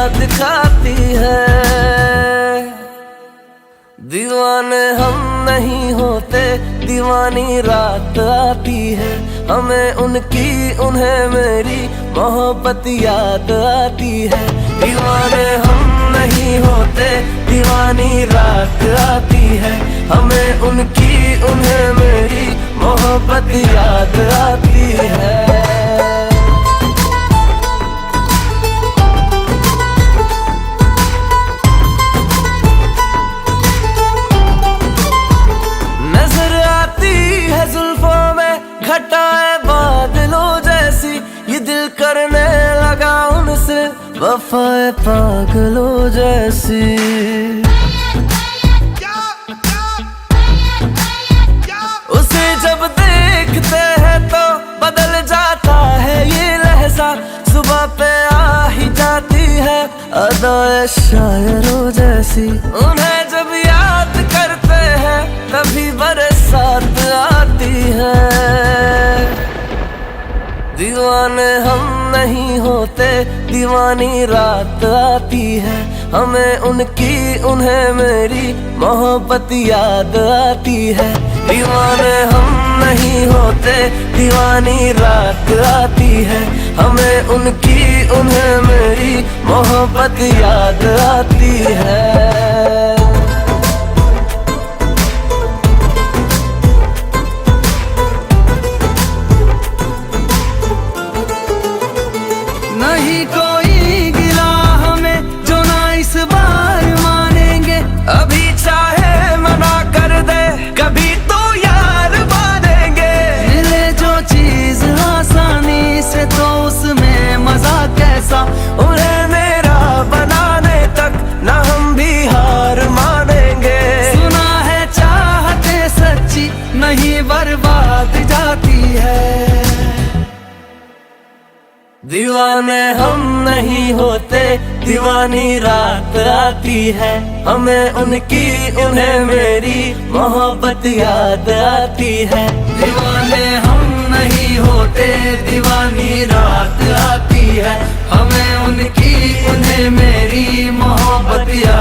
दिखाती है। दीवाने हम नहीं होते, दीवानी रात आती है। हमें उनकी उन्हें मेरी मोहब्बत याद आती है। दीवाने हम नहीं होते, दीवानी रात आती है। हमें उनकी उन्हें मेरी मोहब्बत याद आती है। घटाए बादलों जैसी, ये दिल करने लगा उनसे वफाए पागलों जैसी। उसे जब देखते हैं तो बदल जाता है ये लहजा। सुबह पे आ ही जाती है अदाए शायरों जैसी। उन्हें जब याद करते हैं तभी बरसात आती है। दीवाने हम नहीं होते, दीवानी रात आती है। हमें उनकी उन्हें मेरी मोहब्बत याद आती है। दीवाने हम नहीं होते, दीवानी रात आती है। हमें उनकी उन्हें मेरी मोहब्बत याद आती है। नहीं कोई गिला हमें जो ना इस बार मानेंगे। अभी चाहे मना कर दे, कभी तो यार मानेंगे। मिले जो चीज आसानी से तो उसमें मजा कैसा। उन्हें मेरा बनाने तक ना हम भी हार मानेंगे। सुना है चाहते सच्ची नहीं बर्बाद जाती है। दीवाने हम नहीं होते, दीवानी रात आती है। हमें उनकी उन्हें मेरी मोहब्बत याद आती है। दीवाने हम नहीं होते, दीवानी रात आती है। हमें उनकी उन्हें मेरी मोहब्बत याद